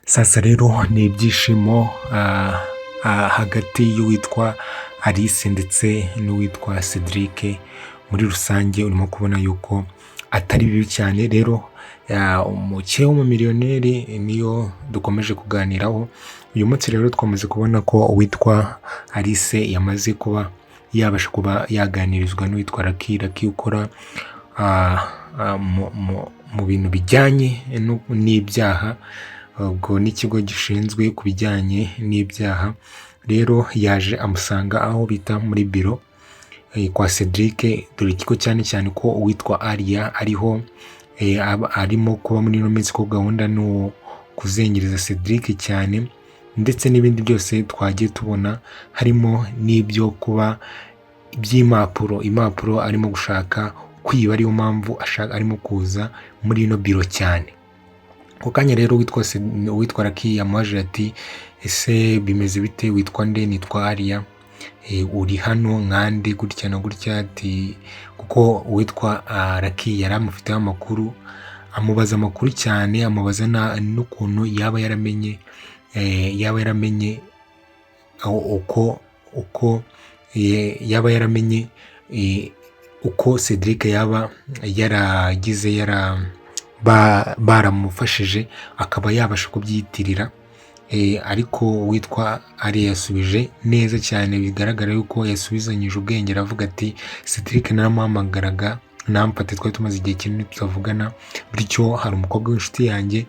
Sasa rero ni ibyishimo hagati y'uwitwa Alice ndetse n'uwitwa Cedric. Muri rusange urimo kubona yuko atari bibi cyane. Rero umukire w'umumiliyoneri niyo dukomeje kuganiraho uyu munsi. Rero twamaze kubona ko uwitwa Alice yamaze kuba yabasha kuba yaganirizwa n'uwitwa Lucky ukora mu bintu bijyanye n'ibyaha, ubwo n'ikigo gishinzwe ku bijyanye n'ibyaha. Rero yaje amusanga aho bita muri biro kwa Cedric, dore ikigo cyane cyane ko uwitwa Aria ariho arimo kuba muri ino minsi, ko gahunda no kuzengereza Cedric cyane, ndetse n'ibindi byose twagiye tubona, harimo n'ibyo kuba impapuro arimo gushaka kwiba, ariyo mpamvu arimo kuza muri ino biro cyane. Ako kanya rero uwitwa Lucky yamuhaje ati ese bimeze bite, witwa nde? Nitwa Aria, uri hano nkande gutya na gutya. Ati kuko uwitwa Lucky yari amufiteho amakuru, amubaza amakuru cyane, amubaza n'ukuntu yaba yaramenye uko Cedric yaba yaragize baramufashije akaba yabasha kubyitirira. Ariko witwa Ari yasubije neza cyane, bigaragara yuko yasubizanyije ubwenge. Aravuga ati Cedric naramuhamagaraga namfate, twari tumaze igihe kinini tutavugana, bityo hari umukobwa w'inshuti yanjye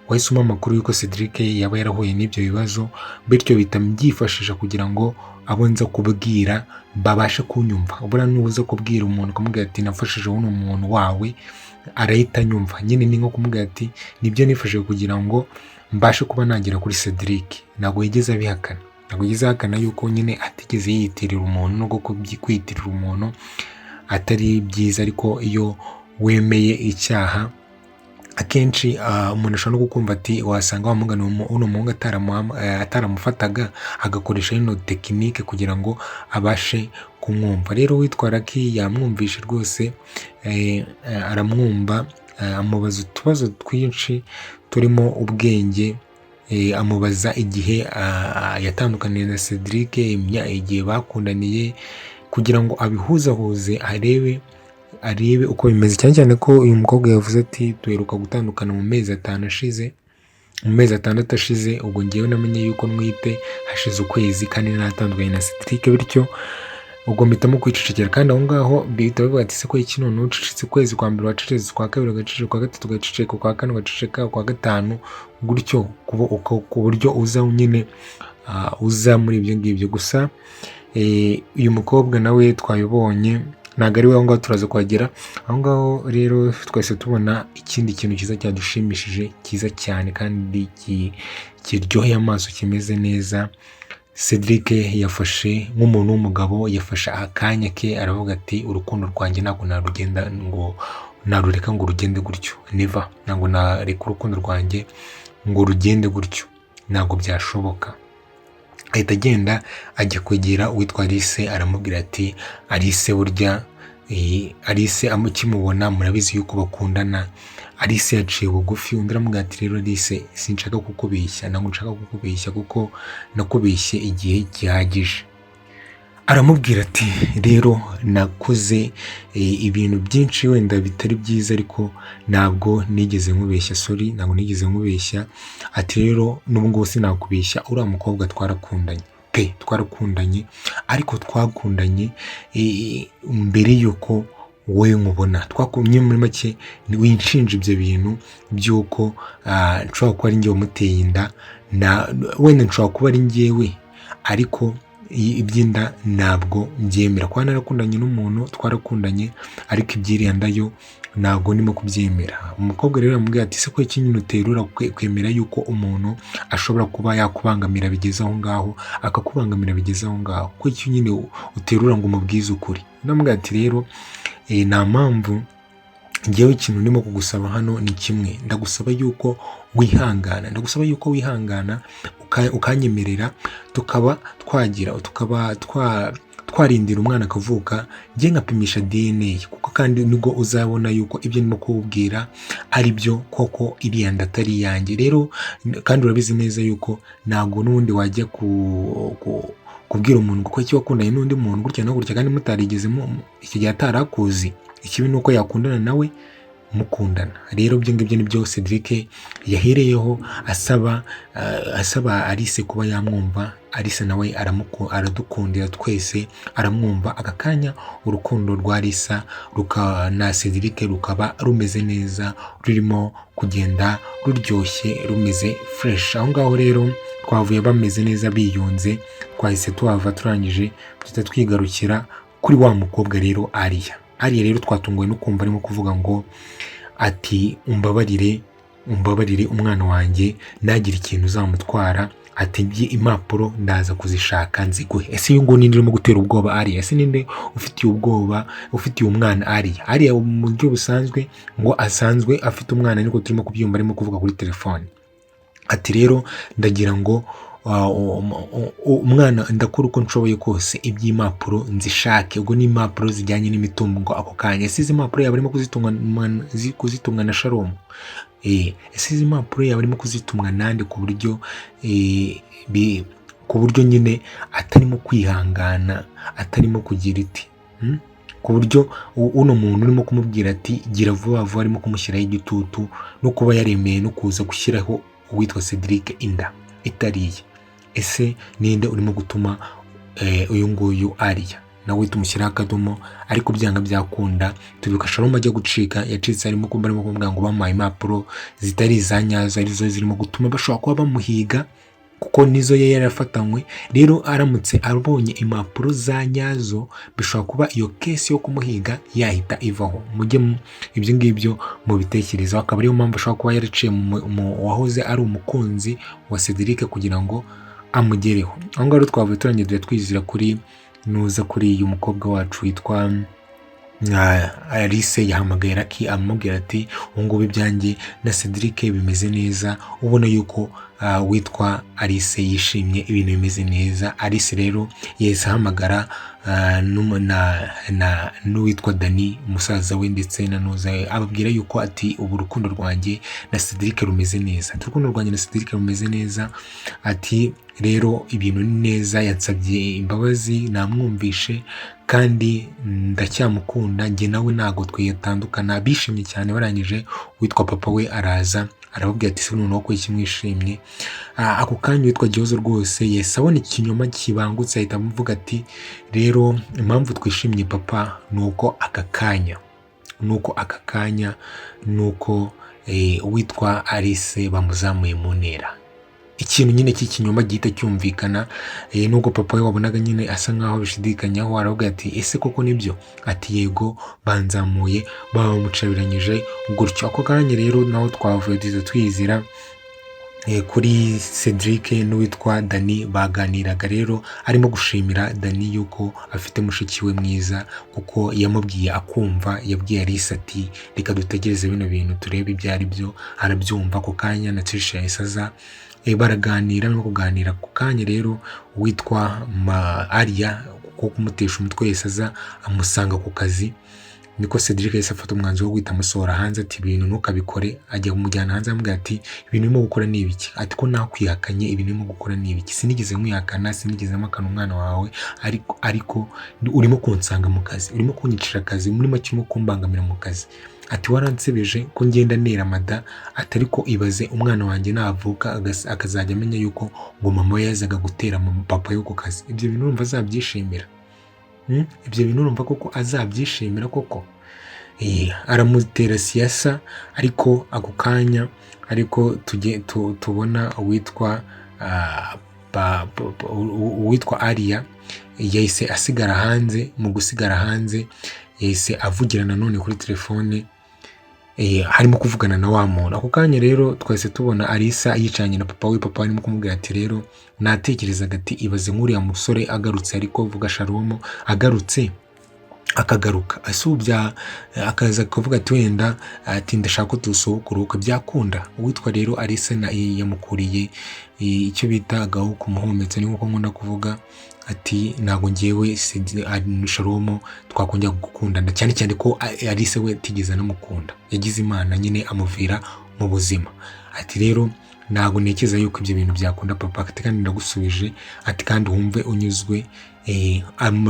wahise umpa amakuru yuko Cedric yaba yarahuye n'ibyo bibazo, bityo byifashisha kugira ngo abo nza kubwira babashe kunyumva. Ubura nubuza kubwira umuntu ukamubwira ati nafashije uno muntu wawe, arahita anyumva. Nyine ni nko kumubwira ati nibyo nifashije kugira ngo mbashe kuba nagera kuri Cedric. Ntabwo yigeze ahakana yuko nyine atigeze yiyitirira umuntu, no kwiyitirira umuntu atari byiza. Ariko iyo wemeye icyaha, akenshi umuntu ashobora no kukumva ati wasanga wamugana uno muhungu ataramufataga, agakoresha ino tekinike kugira ngo abashe kumwumva. Rero witwa Lucky yamwumvishe rwose, aramwumva, amubaza utubazo twinshi turimo ubwenge, amubaza igihe yatandukaniye na Cedric, igihe bakundaniye, kugira ngo abihuzahuze arebe uko bimeze. Cyane cyane ko uyu mukobwa yavuze ati duheruka gutandukana mu mezi 5 ashize, mu mezi 6 ashize. Ubwo ngewe namenye yuko mwite hashize ukwezi kandi natandukanye na Cedric, bityo ubwo mpitamo kwicecekera. Kandi aho ngaho bihita bivuga ati se ko iki none ucecetse ukwezi kwa mbere, wacecetse kwa kabiri ugaceceka, kwa gatatu ugaceceka, kwa kane ugaceceka, kwa gatanu gutyo, ku buryo uza nyine uza muri ibyo ngibyo. Gusa uyu mukobwa nawe twabibonye ntabwo ari we. Aho ngaho turaza kuhagera. Aho ngaho rero twese tubona ikindi kintu cyiza cyadushimishije, cyiza cyane kandi kiryoheye amaso, kimeze neza. Cedric yafashe nk'umuntu w'umugabo, yafashe akanya ke, aravuga ati urukundo rwanjye ntabwo narureka ngo rugende gutyo, never. Ntabwo nareka urukundo rwanjye ngo rugende gutyo, ntabwo byashoboka. Ahita agenda ajya kwegera uwitwa Alice, aramubwira ati Alice, burya Alice amukimubona murabizi yuko bakundana. Alice yaciye bugufi, undi aramubwira ati rero Alice, sinshaka kukubeshya, ntabwo nshaka kukubeshya kuko nakubeshye igihe gihagije. Aramubwira ati rero nakoze ibintu byinshi wenda bitari byiza, ariko ntabwo nigeze nkubeshya, sorry, ntabwo nigeze nkubeshya. Ati rero n'ubu ngubu sinakubeshya, uriya mukobwa twarakundanye pe, twarakundanye, ariko twakundanye mbere yuko wowe nkubona. Twakumye muri make, winshinja ibyo bintu by'uko nshobora kuba ari njye wamuteye inda, wenda nshobora kuba ari njyewe, ariko iby'inda ntabwo mbyemera. Kuba narakundanye n'umuntu, twarakundanye, ariko iby'iriya nda yo ntabwo ndimo kubyemera. Umukobwa rero yamubwira ati se ko iki nyine uterura kwemera yuko umuntu ashobora kuba yakubangamira bigeze aho ngaho, akakubangamira bigeze aho ngaho, ko iki nyine uterura ngo umubwize ukuri? Ndamubwira ati rero nta mpamvu. Ngewe ikintu ndimo kugusaba hano ni kimwe, ndagusaba yuko ukanyemerera, tukaba twarindira umwana akavuka njye nkapimisha DNA, kuko kandi nibwo uzabona yuko ibyo ndimo kuwubwira ari byo koko, iriya nda atari iyanjye. Rero kandi urabizi neza yuko ntabwo n'ubundi wajya kubwira umuntu kuko icyo wakundanye n'undi muntu gutya no gutya kandi mutarigezemo iki gihe atarakuzi. Ikibi ni uko yakundana nawe mukundana. Rero ibyo ngibyo ni byo Cedric yahereyeho asaba Alice kuba yamwumva. Alice nawe aradukundira twese, aramwumva. Aka kanya urukundo rwa Alice na Cedric rukaba rumeze neza, rurimo kugenda ruryoshye, rumeze fresh. Aho ngaho rero twavuye bameze neza biyunze, twahise tuhava turangije duhita twigarukira kuri wa mukobwa rero Aria rero twatunguwe no kumva arimo kuvuga ngo ati umbabarire umwana wanjye ntagire ikintu uzamutwara, ati impapuro ndaza kuzishaka nziguhe. Ese uyu nguyu ninde urimo gutera ubwoba Aria? Ese ninde ufitiye ubwoba ufitiye umwana Aria mu buryo busanzwe ngo asanzwe afite umwana, niko turimo kubyumva arimo kuvuga kuri telefone. Ati rero ndagira ngo umwana ndakora uko nshoboye kose iby'impapuro nzishake. Ubwo ni impapuro zijyanye n'imitungo ako kanya. Ese izi mpapuro yaba arimo kuzitumwa na Sharon? Ese izi mpapuro yaba arimo kuzitumwa nande ku buryo nyine atarimo kwihangana, atarimo kugira iti ku buryo uno muntu urimo kumubwira ati gira vuba vuba, arimo kumushyiraho igitutu no kuba yaremeye no kuza gushyiraho uwitwa Cedric inda itariye. Ese ninde urimo gutuma uyu nguyu Aria nawe tumushyiraho akadomo? Ariko byanga byakunda tubibuka Sharon ajya gucika, yacitse arimo kumubwira ngo bamuhaye impapuro zitari izanyazo, arizo zirimo gutuma bashobora kuba bamuhiga kuko nizo ye yarafatanywe. Rero aramutse abonye impapuro za nyazo bishobora kuba iyo kesi yo kumuhiga yahita ivaho. Mujye ibyo ngibyo mu bitekerezo. Akaba ariyo mpamvu ashobora kuba yaraciye mu wahoze ari umukunzi wa Cedric kugira ngo amugereho. Aho ngaho twavuye turangiye twizira kuri uyu mukobwa wacu witwa Alice. Yahamagaye Lucky amubwira ati ubu ngubu ibyanjye na Cedric bimeze neza. Ubona yuko witwa Alice yishimye, ibintu bimeze neza. Alice rero yahise ahamagara n'uwitwa Dani umusaza we ndetse na Noza, ababwira yuko ati ubu urukundo rwanjye na Cedric rumeze neza. Urukundo rwanjye na Cedric rumeze neza. Ati rero ibintu ni neza, yansabye imbabazi namwumvishe kandi ndacyamukunda, njye nawe ntago twitandukana. Bishimye cyane. Barangije witwa papa we araza arababwira ati se noneho ko ikimwishimye. Ako kanya witwa Gihozo rwose yese abona ikinyoma kibangutse ahita amuvuga ati rero impamvu twishimye papa nuko aka kanya nuko witwa Alice bamuzamuye mu ntera. Ikintu nyine cy'ikinyoma gihita cyumvikana. Nubwo papa we wabonaga nyine asa nkaho bishidikanyaho, aravuga ati ese koko nibyo? Ati yego banzamuye bamucabiranyije gutyo. Ako kanya rero naho twavuye twizira kuri Cedric n'uwitwa Dani. Baganiraga rero arimo gushimira Dani yuko afite mushiki we mwiza kuko yamubwiye akumva. Yabwiye Alice ati reka dutegereze bino bintu turebe ibyo ari byo. Arabyumva. Ako kanya na Trisha yasaza baraganira no kuganira. Ku kanya rero witwa Aria kuko kumutesha umutwe yasaza amusanga ku kazi. Niko Cedric yahise afata umwanzuro wo guhita amusohora hanze ati ibintu ntukabikore. Ajya kumujyana hanze amubwira ati ibintu urimo gukora ni ibiki? Ati ko nakwihakanye, ibintu urimo gukora ni ibiki? Sinigeze mwihakana, sinigeze mpakana umwana wawe, ariko urimo kunsanga mu kazi, urimo kunyicira akazi, muri make urimo kumbangamira mu kazi. Ati waransebeje ko ngenda nera mada. Ati ariko ibaze umwana wanjye navuka akazajya amenya yuko ngo mama we yazaga gutera papa yo ku kazi. Ibyo bintu urumva azabyishimira? Ibyo bintu urumva koko azabyishimira koko? Aramutera siyasa. Ariko ako kanya tubona uwitwa Aria yahise asigara hanze. Mu gusigara hanze yahise avugira nanone kuri telefone, harimo kuvugana na wa muntu. Ako kanya rero twese tubona Alice yicanye na papa we. Papa arimo kumubwira ati rero natekerezaga ati ibaze nk'uriya musore agarutse, ariko vuga Sharon agarutse akagaruka asubya, akaza kuvuga ati wenda ati ndashaka ko dusohoka uruhuka byakunda. Uwitwa rero Alice yamukuriye icyo bita agahu ku muhumetso, ni nkuko nkunda kuvuga ati ntabwo ngewe Shalomo twakongera gukundana, cyane cyane ko Alice we atigeze anamukunda, yagize Imana nyine amuvira mu buzima. Ati rero ntabwo ntekereza yuko ibyo bintu byakunda papa, ati kandi ndagusubije, ati kandi wumve unyuzwe.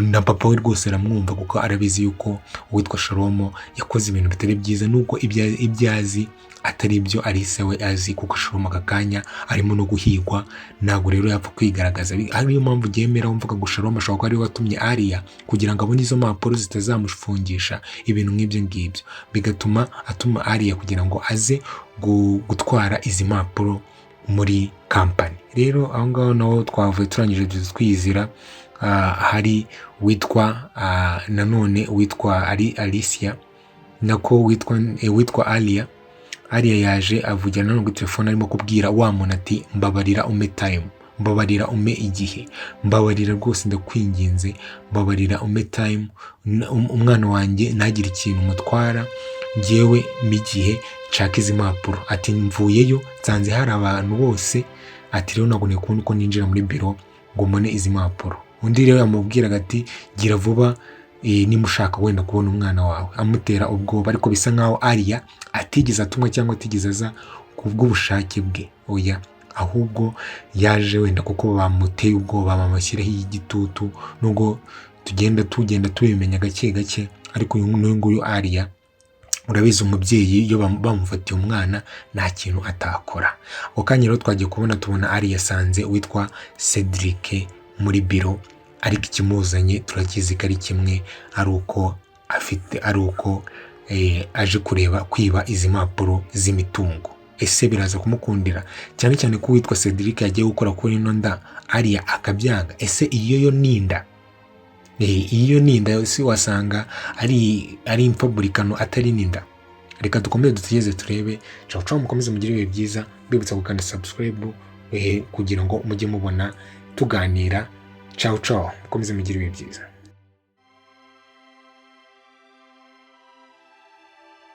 Na papa we rwose aramwumva kuko arabizi yuko uwitwa Shalomo yakoze ibintu bitari byiza, nubwo ibyo azi atari ibyo Alice we azi, kuko Shalomo aka kanya arimo no guhigwa. Ntabwo rero yapfa kwigaragaza, ariyo mpamvu yemera wumvaga ngo Shalomo ashobora kuba ariwe watumye Alia kugira ngo abone izo mpapuro zitazamufungisha ibintu nk'ibyo ngibyo, bigatuma atuma Alia kugira ngo aze gutwara izi mpapuro muri kampani. Rero aho ngaho naho twavuye turangije twizira. Hari witwa nanone witwa Alicia nako witwa Alia yaje avugira nanone kuri telefone arimo kubwira wa muntu ati mbabarira ume time, mbabarira ume igihe, mbabarira rwose ndakwinginze, mbabarira ume time, umwana wanjye ntagire ikintu mutwara, ngewe migihe nshaka izi mpapuro. Ati mvuyeyo nsanze hari abantu bose, ati rero ntabwo nikunda uko ninjira muri biro ngo mbone izi mpapuro. Undi rero yamubwiraga ati gira vuba nimushaka wenda kubona umwana wawe, amutera ubwoba, ariko bisa nkaho Alia atigeze atumwa cyangwa atigeze aza ku bw'ubushake bwe, oya, ahubwo yaje wenda kuko bamuteye ubwoba, bamushyiraho igitutu, nubwo tugenda tubimenya gake gake. Ariko uyu nguyu Alia, urabizi umubyeyi iyo bamufatiye umwana nta kintu atakora. Ako kanya rero twagiye tubona Alia yasanze witwa Cedric muri biro, ariko ikimuzanye turakizi ko ari kimwe, ari uko aje kwiba izi mpapuro z'imitungo. Ese biraza kumukundira? Cyane cyane ko witwa Cedric yagiye gukora kuri ino nda Alia akabyanga. Ese iyo ninda si wasanga ari imfaburikano atari ninda? Reka dukomeze dutegeze turebe. Ciao mukomeze mugire ibihe byiza, mbibutsa gukanda subscribe kugira ngo mujye mubona tuganira. Ciao mukomeze mugire ibihe byiza.